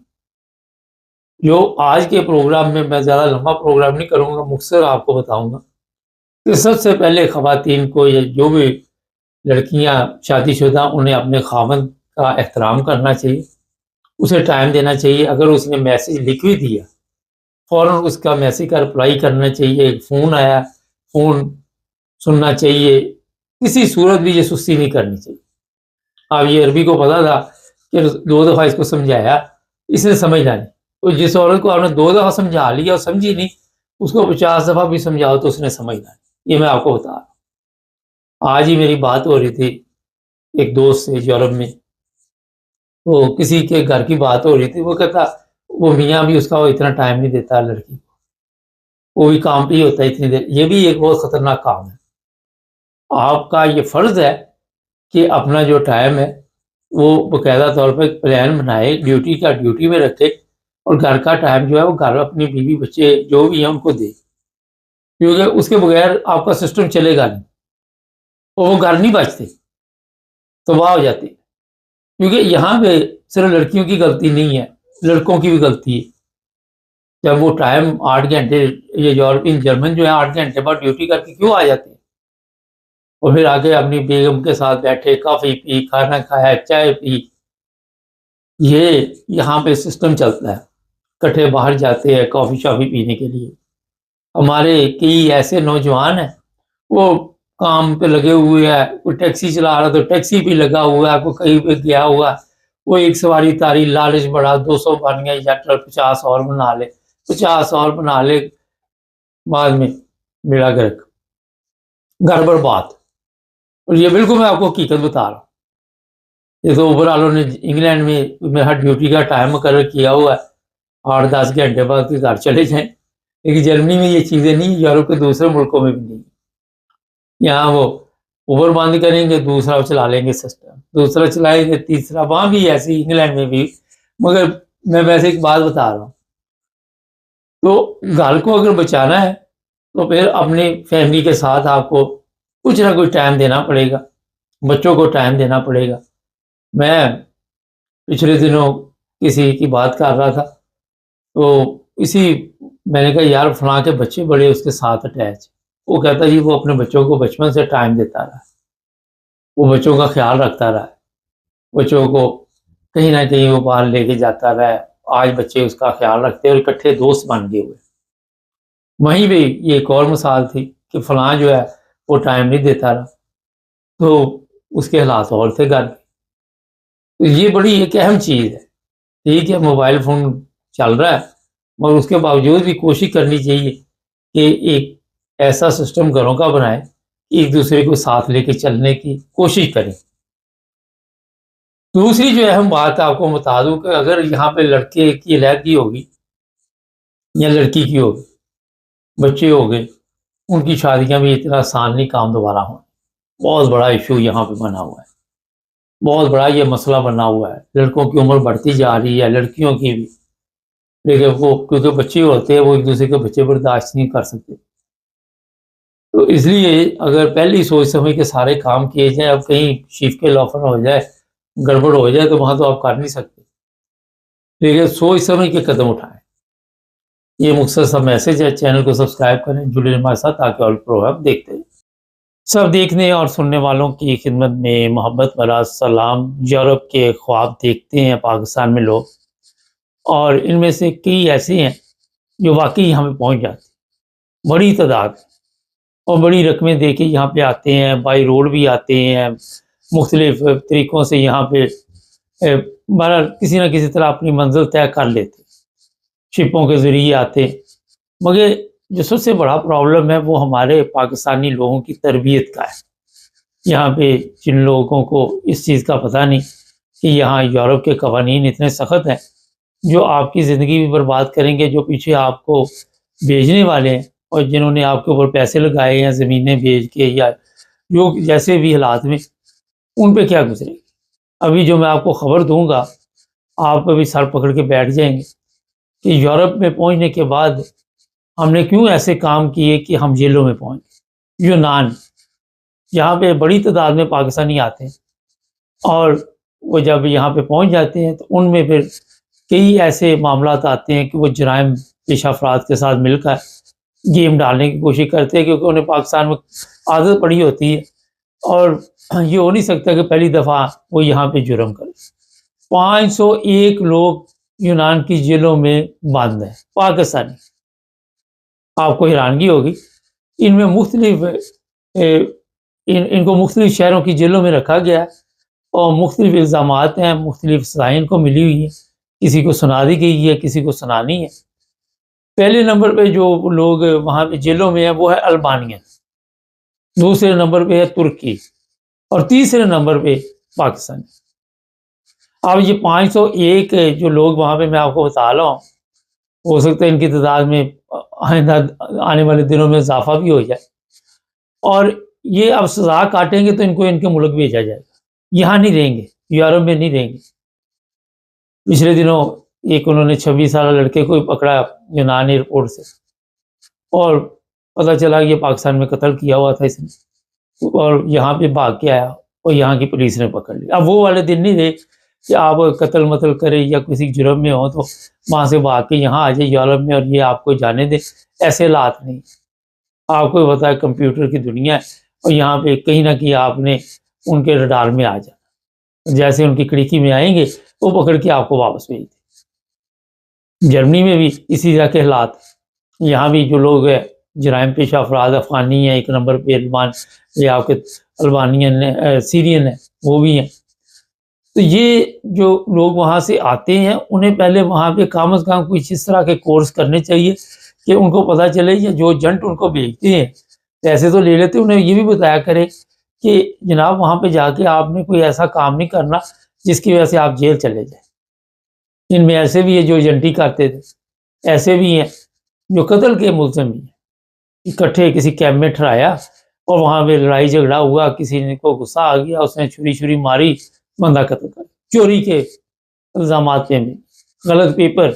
[SPEAKER 1] جو آج کے پروگرام میں زیادہ لمبا پروگرام نہیں کروں گا، مختصر آپ کو بتاؤں گا کہ سب سے پہلے خواتین کو، یا جو بھی لڑکیاں شادی شدہ، انہیں اپنے خاوند کا احترام کرنا چاہیے، اسے ٹائم دینا چاہیے۔ اگر اس نے میسج لکھ بھی دیا فوراً اس کا میسج کا رپلائی کرنا چاہیے، فون آیا فون سننا چاہیے، کسی صورت بھی یہ سستی نہیں کرنی چاہیے۔ اب یہ عربی کو پتا تھا کہ 2 دفعہ اس کو سمجھایا، اس نے سمجھنا نہیں، تو جس عورت کو آپ نے 2 دفعہ سمجھا لیا اور سمجھی نہیں، اس کو 50 دفعہ بھی سمجھاؤ تو اس نے سمجھنا نہیں۔ یہ میں آپ کو بتا رہا ہوں۔ آج ہی میری بات ہو رہی تھی ایک دوست سے یورپ میں، تو کسی کے گھر کی بات ہو رہی تھی، وہ کہتا وہ میاں بھی اس کا اتنا ٹائم نہیں دیتا لڑکی کو، وہ بھی کام پہ ہی ہوتا ہے اتنی دیر۔ یہ بھی ایک بہت خطرناک کام ہے۔ آپ کا یہ فرض ہے کہ اپنا جو ٹائم ہے وہ باقاعدہ طور پہ پلان بنائے، ڈیوٹی کا ڈیوٹی میں رکھے، اور گھر کا ٹائم جو ہے وہ گھر اپنی بیوی بچے جو بھی ہیں ان کو دے، کیونکہ اس کے بغیر آپ کا سسٹم چلے گا نہیں، اور وہ گھر نہیں بچتے، تباہ ہو جاتے۔ کیونکہ یہاں پہ صرف لڑکیوں کی غلطی نہیں ہے، لڑکوں کی بھی غلطی ہے۔ جب وہ ٹائم 8 گھنٹے، یہ یورپین جرمن جو ہے 8 گھنٹے بعد ڈیوٹی کر کے کیوں آ جاتے ہیں، اور پھر آگے اپنی بیگم کے ساتھ بیٹھے، کافی پی، کھانا کھایا، چائے پی، یہ یہاں پہ سسٹم چلتا ہے۔ کٹھے باہر جاتے ہیں کافی شافی پینے کے لیے۔ ہمارے کئی ایسے نوجوان ہیں وہ کام پہ لگے ہوئے ہیں، کوئی ٹیکسی چلا رہا تو ٹیکسی پہ لگا ہوا ہے، کوئی کہیں پہ گیا ہوا ہے، وہ ایک سواری تاری، لالچ بڑا، 200 بن گیا، یا 50 اور بنا لے، 50 اور بنا لے، بعد میں بیڑا گرک، گھر برباد۔ اور یہ بالکل میں آپ کو حقیقت بتا رہا ہوں۔ یہ تو اوپر والوں نے انگلینڈ میں میرا ڈیوٹی کا ٹائم مقرر کیا ہوا ہے، 8-10 گھنٹے بعد گھر چلے جائیں، لیکن جرمنی میں یہ چیزیں نہیں، یورپ کے دوسرے ملکوں میں بھی نہیں۔ یہاں وہ اوور بند کریں گے، دوسرا چلا لیں گے سسٹم، دوسرا چلائیں گے، تیسرا، وہاں بھی ایسی، انگلینڈ میں بھی۔ مگر میں ویسے ایک بات بتا رہا ہوں، تو گھر کو اگر بچانا ہے تو پھر اپنی فیملی کے ساتھ آپ کو کچھ نہ کچھ ٹائم دینا پڑے گا۔ بچوں کو ٹائم دینا پڑے گا. میں پچھلے دنوں کسی کی بات کر رہا تھا تو میں نے کہا یار فلاں کے بچے بڑے اس کے ساتھ اٹیچ. وہ کہتا جی وہ اپنے بچوں کو بچپن سے ٹائم دیتا رہا, وہ بچوں کا خیال رکھتا رہا, بچوں کو کہیں نہ کہیں وہ باہر لے کے جاتا رہا. آج بچے اس کا خیال رکھتے اور اکٹھے دوست بن گئے ہوئے. وہیں بھی یہ ایک اور مثال تھی کہ فلاں جو ہے وہ ٹائم نہیں دیتا رہا تو اس کے حالات اور تھے گھر. یہ بڑی ایک اہم چیز ہے. ٹھیک ہے موبائل فون چل رہا ہے مگر اس کے باوجود بھی کوشش کرنی چاہیے کہ ایک ایسا سسٹم گھروں کا بنائے کہ ایک دوسرے کو ساتھ لے کے چلنے کی کوشش کریں. دوسری جو اہم بات آپ کو بتا دوں کہ اگر یہاں پہ لڑکے کی علیحدگی ہوگی یا لڑکی کی ہوگی, بچے ہو گئے, ان کی شادیاں بھی اتنا آسان نہیں کام دوبارہ ہونا. بہت بڑا ایشو یہاں پہ بنا ہوا ہے, بہت بڑا یہ مسئلہ بنا ہوا ہے. لڑکوں کی عمر بڑھتی جا رہی ہے, لڑکیوں کی بھی, لیکن وہ کیونکہ بچے ہوتے ہیں وہ ایک دوسرے کے بچے برداشت نہیں کر سکتے. تو اس لیے اگر پہلی سوچ سمجھ کے سارے کام کیے جائیں, اب کہیں شیف کے لوفر ہو جائے, گڑبڑ ہو جائے تو وہاں تو آپ کر نہیں سکتے, لیکن سوچ سمجھ کے قدم اٹھائیں. یہ مختصر میسج ہے. چینل کو سبسکرائب کریں, جڑے ہمارے ساتھ تاکہ اور پروگرام دیکھتے ہیں. سب دیکھنے اور سننے والوں کی خدمت میں محبت بھرا سلام. یورپ کے خواب دیکھتے ہیں پاکستان میں لوگ, اور ان میں سے کئی ایسے ہیں جو واقعی یہاں پہ پہنچ جاتے ہیں, بڑی تعداد اور بڑی رقمیں دے کے یہاں پہ آتے ہیں. بائی روڈ بھی آتے ہیں, مختلف طریقوں سے یہاں پہ بہرحال کسی نہ کسی طرح اپنی منزل طے کر لیتے, شپوں کے ذریعے آتے. مگر جو سب سے بڑا پرابلم ہے وہ ہمارے پاکستانی لوگوں کی تربیت کا ہے. یہاں پہ جن لوگوں کو اس چیز کا پتہ نہیں کہ یہاں یورپ کے قوانین اتنے سخت ہیں جو آپ کی زندگی بھی برباد کریں گے, جو پیچھے آپ کو بھیجنے والے ہیں اور جنہوں نے آپ کے اوپر پیسے لگائے ہیں زمینیں بیچ کے یا جو جیسے بھی حالات میں, ان پہ کیا گزرے گی. ابھی جو میں آپ کو خبر دوں گا آپ ابھی سر پکڑ کے بیٹھ جائیں گے کہ یورپ میں پہنچنے کے بعد ہم نے کیوں ایسے کام کیے کہ ہم جیلوں میں پہنچ گئے. یونان, یہاں پہ بڑی تعداد میں پاکستانی آتے ہیں اور وہ جب یہاں پہ پہنچ جاتے ہیں تو ان میں پھر کئی ایسے معاملات آتے ہیں کہ وہ جرائم پیشہ افراد کے ساتھ مل کر گیم ڈالنے کی کوشش کرتے ہیں, کیونکہ انہیں پاکستان میں عادت پڑی ہوتی ہے اور یہ ہو نہیں سکتا کہ پہلی دفعہ وہ یہاں پہ جرم کرے. 501 لوگ یونان کی جیلوں میں بند ہیں پاکستانی. آپ کو حیرانگی ہوگی, ان میں مختلف ان کو مختلف شہروں کی جیلوں میں رکھا گیا ہے اور مختلف الزامات ہیں, مختلف سزائیں ان کو ملی ہوئی ہیں. کسی کو سنا دی گئی ہے, کسی کو سنانی ہے. پہلے نمبر پہ جو لوگ وہاں پہ جیلوں میں ہیں وہ ہے البانین, دوسرے نمبر پہ ہے ترکی اور تیسرے نمبر پہ پاکستان. اب یہ 501 جو لوگ وہاں پہ میں آپ کو بتا رہا ہوں, ہو سکتا ہے ان کی تعداد میں آئندہ آنے والے دنوں میں اضافہ بھی ہو جائے, اور یہ اب سزا کاٹیں گے تو ان کو ان کے ملک بھیجا جائے گا. یہاں نہیں رہیں گے, یورپ میں نہیں رہیں گے. پچھلے دنوں ایک انہوں نے 26 سالہ لڑکے کو پکڑا یونان ایئرپورٹ سے, اور پتہ چلا یہ پاکستان میں قتل کیا ہوا تھا اس نے, اور یہاں پہ بھاگ کے آیا اور یہاں کی پولیس نے پکڑ لیا. اب وہ والے دن نہیں رہے کہ آپ قتل متل کرے یا کسی جرم میں ہو تو وہاں سے بھاگ کے یہاں آ جائے یورپ میں اور یہ آپ کو جانے دے. ایسے حالات نہیں. آپ کو پتا ہے کمپیوٹر کی دنیا ہے اور یہاں پہ کہیں نہ کہیں آپ نے ان کے رڈار میں آ جانا. جیسے ان کی کھڑکی میں آئیں گے وہ پکڑ کے آپ کو واپس بھیج دیں. جرمنی میں بھی اسی طرح کے حالات. یہاں بھی جو لوگ ہیں جرائم پیشہ افراد, افغانی ہیں ایک نمبر پہ, یہ آپ کے البانین سیرین ہیں وہ بھی ہیں. تو یہ جو لوگ وہاں سے آتے ہیں انہیں پہلے وہاں پہ کم از کم کچھ اس طرح کے کورس کرنے چاہیے کہ ان کو پتہ چلے یا جو ایجنٹ ان کو بھیجتے ہیں پیسے تو لے لیتے, انہیں یہ بھی بتایا کرے کہ جناب وہاں پہ جا کے آپ نے کوئی ایسا کام نہیں کرنا جس کی وجہ سے آپ جیل چلے جائیں. ان میں ایسے بھی ہیں جو ایجنٹی کرتے تھے, ایسے بھی ہیں جو قتل کے ملزم بھی ہیں. اکٹھے کسی کیمپ میں ٹھہرایا اور وہاں پہ لڑائی جھگڑا ہوا, کسی کو غصہ آ گیا, اس نے چھری ماری, بندہ قتل کر. چوری کے الزامات میں بھی, غلط پیپر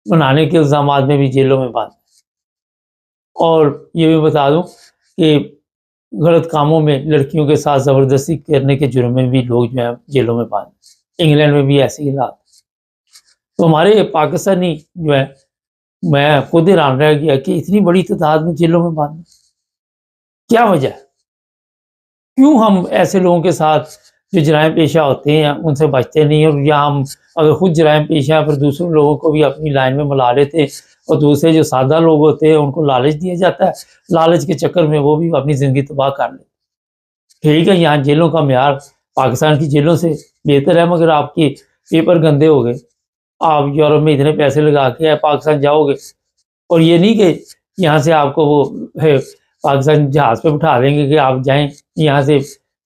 [SPEAKER 1] بنانے کے الزامات میں بھی جیلوں میں بند. اور یہ بھی بتا دوں کہ غلط کاموں میں لڑکیوں کے ساتھ زبردستی کرنے کے جرم میں بھی لوگ جو ہیں جیلوں میں بند ہیں۔ انگلینڈ میں بھی ایسے حالات۔ تو ہمارے پاکستانی جو ہے، میں خود حیران رہ گیا کہ اتنی بڑی تعداد میں جیلوں میں بند ہیں۔ کیا وجہ ہے؟ کیوں ہم ایسے لوگوں کے ساتھ جو جرائم پیشہ ہوتے ہیں ان سے بچتے نہیں، اور یا ہم اگر خود جرائم پیشہ ہیں پھر دوسرے لوگوں کو بھی اپنی لائن میں ملا لیتے ہیں، اور دوسرے جو سادہ لوگ ہوتے ہیں ان کو لالچ دیا جاتا ہے، لالچ کے چکر میں وہ بھی اپنی زندگی تباہ کر لیتے ہیں۔ ٹھیک ہے، یہاں جیلوں کا معیار پاکستان کی جیلوں سے بہتر ہے، مگر آپ کے پیپر گندے ہو گئے، آپ یورپ میں اتنے پیسے لگا کے پاکستان جاؤ گے، اور یہ نہیں کہ یہاں سے آپ کو وہ پاکستان جہاز پہ بٹھا دیں گے کہ آپ جائیں، یہاں سے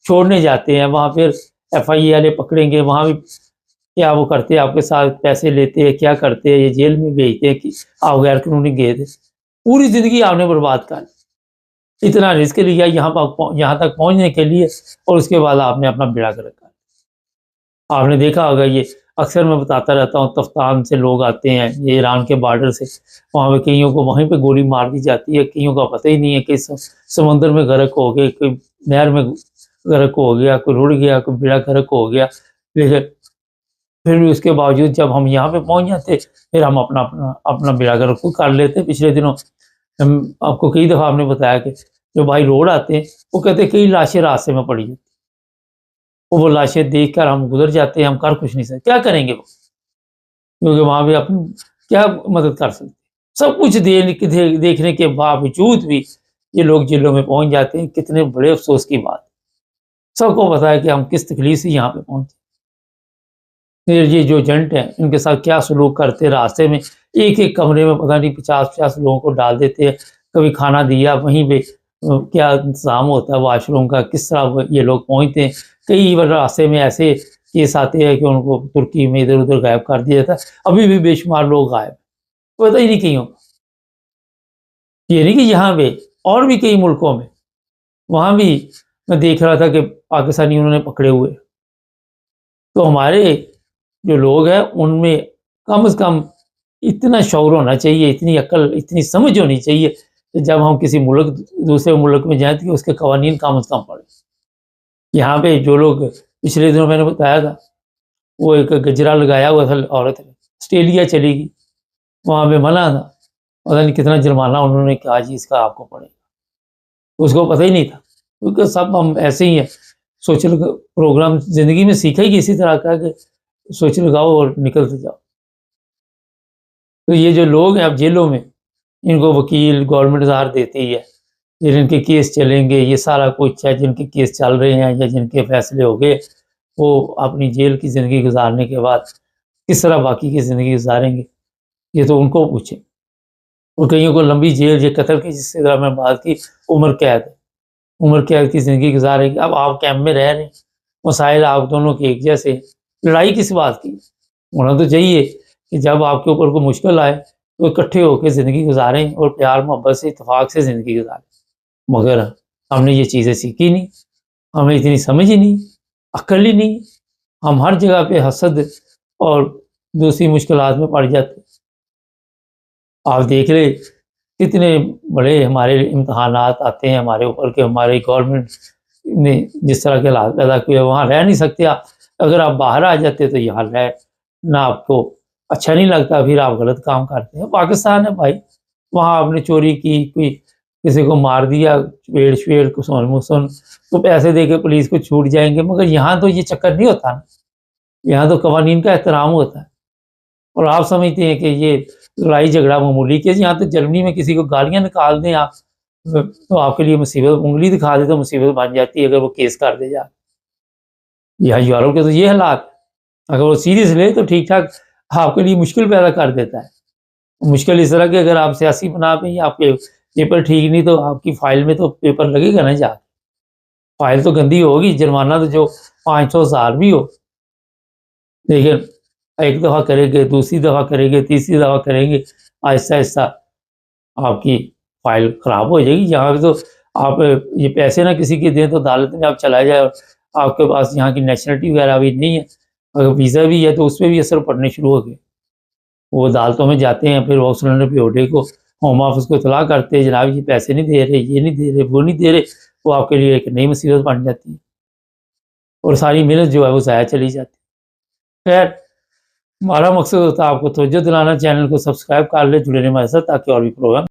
[SPEAKER 1] چھوڑنے جاتے ہیں، وہاں پھر ایف آئی اے والے پکڑیں گے، وہاں بھی کیا وہ کرتے ہیں، آپ کے ساتھ پیسے لیتے ہیں، کیا کرتے ہیں، یہ جیل میں بھیجتے ہیں کہ آپ غیر قانونی گئے تھے، پوری زندگی آپ نے برباد کر لی، اتنا رسک لیا یہاں تک پہنچنے کے لیے، اور اس کے بعد آپ نے اپنا بیڑا گرک کر لیا۔ آپ نے دیکھا ہوگا، یہ اکثر میں بتاتا رہتا ہوں، تفتان سے لوگ آتے ہیں، یہ ایران کے بارڈر سے، وہاں پہ کئیوں کو وہیں پہ گولی مار دی جاتی ہے، کئیوں کا پتہ ہی نہیں ہے کہ سمندر میں غرق ہو گئے، کوئی نہر میں غرق ہو گیا، کوئی رڑ گیا، کوئی بیڑا غرق ہو گیا، لیکن پھر بھی اس کے باوجود جب ہم یہاں پہ پہنچ جاتے پھر ہم اپنا بیڑا غرق کر لیتے۔ پچھلے دنوں آپ کو کئی دفعہ ہم نے بتایا کہ جو بھائی روڈ آتے ہیں وہ کہتے ہیں کئی لاشیں راستے میں پڑی ہوتی، وہ لاشیں دیکھ کر ہم گزر جاتے ہیں، ہم کر کچھ نہیں سکتے، کیا کریں گے وہ، کیونکہ وہاں بھی اپنی کیا مدد کر سکتے، سب کچھ دیکھنے کے باوجود بھی یہ لوگ جیلوں میں پہنچ جاتے ہیں۔ کتنے بڑے افسوس کی بات، سب کو پتا ہے کہ ہم کس تکلیف سے یہاں پہ پہنچے، یہ جو ایجنٹ ہیں ان کے ساتھ کیا سلوک کرتے، راستے میں ایک ایک کمرے میں پتہ نہیں 50 لوگوں کو ڈال دیتے ہیں، کبھی کھانا دیا، وہیں پہ کیا انتظام ہوتا ہے واش روم کا، کس طرح یہ لوگ پہنچتے ہیں۔ کئی بار راستے میں ایسے کیس آتے ہیں کہ ان کو ترکی میں ادھر ادھر غائب کر دیا جاتا ہے، ابھی بھی بے شمار لوگ غائب، پتہ ہی نہیں کہیں، یہ نہیں کہ یہاں پہ، اور بھی کئی ملکوں میں، وہاں بھی میں دیکھ رہا تھا کہ پاکستانی انہوں نے پکڑے ہوئے۔ تو ہمارے جو لوگ ہیں ان میں کم از کم اتنا شعور ہونا چاہیے، اتنی عقل، اتنی سمجھ ہونی چاہیے کہ جب ہم کسی دوسرے ملک میں جائیں تو اس کے قوانین کم از کم پڑھیں۔ یہاں پہ جو لوگ پچھلے دنوں میں نے بتایا تھا، وہ ایک گجرا لگایا ہوا تھا عورت نے، آسٹریلیا چلی گئی، وہاں پہ منع تھا، پتہ نہیں کتنا جرمانہ انہوں نے کہا جی اس کا آپ کو پڑے گا، اس کو پتہ ہی نہیں تھا، کیونکہ سب ہم ایسے ہی ہیں، سوشل پروگرام زندگی میں سیکھا ہی اسی طرح کا کہ سوچ لگاؤ اور نکلتے جاؤ۔ تو یہ جو لوگ ہیں اب جیلوں میں، ان کو وکیل گورنمنٹ ظاہر دیتی ہے، جن کے کیس چلیں گے، یہ سارا کچھ ہے، جن کے کیس چل رہے ہیں یا جن کے فیصلے ہو گئے، وہ اپنی جیل کی زندگی گزارنے کے بعد کس طرح باقی کی زندگی گزاریں گے، یہ تو ان کو پوچھیں۔ اور کئیوں کو لمبی جیل، یہ قتل کی جس طرح میں بات کی، عمر قید کی زندگی گزارے گی۔ اب آپ کیمپ میں رہ رہے ہیں، مسائل آپ دونوں کے ایک جیسے، لڑائی کس بات کی؟ ہونا تو چاہیے کہ جب آپ کے اوپر کوئی مشکل آئے تو اکٹھے ہو کے زندگی گزاریں اور پیار محبت سے اتفاق سے زندگی گزاریں، مگر ہم نے یہ چیزیں سیکھی نہیں، ہمیں اتنی سمجھ ہی نہیں، عقل ہی نہیں، ہم ہر جگہ پہ حسد اور دوسری مشکلات میں پڑ جاتے۔ آپ دیکھ لیں کتنے بڑے ہمارے امتحانات آتے ہیں ہمارے اوپر کہ ہماری گورنمنٹ نے جس طرح کے حالات پیدا کیے، وہاں رہ نہیں سکتے آپ، اگر آپ باہر آ جاتے تو یہاں نہ آپ کو اچھا نہیں لگتا، پھر آپ غلط کام کرتے ہیں۔ پاکستان ہے بھائی، وہاں آپ نے چوری کی، کوئی کسی کو مار دیا، چپیڑ کو سن تو پیسے دے کے پولیس کو چھوٹ جائیں گے، مگر یہاں تو یہ چکر نہیں ہوتا نا، یہاں تو قوانین کا احترام ہوتا ہے۔ اور آپ سمجھتے ہیں کہ یہ لڑائی جھگڑا معمولی کیس، یہاں تو جرمنی میں کسی کو گالیاں نکال دیں آپ تو آپ کے لیے مصیبت، انگلی دکھا دے تو مصیبت بن جاتی ہے اگر وہ کیس کر دے جا۔ یہاں یورپ کے تو یہ حالات، اگر وہ سیریس لے تو ٹھیک ٹھاک آپ کے لیے مشکل پیدا کر دیتا ہے۔ مشکل اس طرح کہ اگر آپ سیاسی بنا پہ آپ کے پیپر ٹھیک نہیں تو آپ کی فائل میں تو پیپر لگے گا نا، جا فائل تو گندی ہوگی، جرمانہ تو جو 500,000 بھی ہو، لیکن ایک دفعہ کریں گے، دوسری دفعہ کریں گے، تیسری دفعہ کریں گے، آہستہ آہستہ آپ کی فائل خراب ہو جائے گی۔ یہاں پہ تو آپ یہ پیسے نہ کسی کے دیں تو عدالت میں آپ چلا جائے اور آپ کے پاس یہاں کی نیشنلٹی وغیرہ بھی نہیں ہے، اگر ویزا بھی ہے تو اس پہ بھی اثر پڑنے شروع ہو گئے، وہ عدالتوں میں جاتے ہیں، پھر وہ کو ہوم آفس کو اطلاع کرتے ہیں جناب یہ پیسے نہیں دے رہے، یہ نہیں دے رہے، وہ نہیں دے رہے، وہ آپ کے لیے ایک نئی مصیبت بن جاتی ہے اور ساری محنت جو ہے وہ ضائع چلی جاتی ہے۔ خیر، ہمارا مقصد ہوتا ہے آپ کو توجہ دلانا، چینل کو سبسکرائب کر لیں، جڑے رہیں ہمارے ساتھ تاکہ اور بھی پروگرام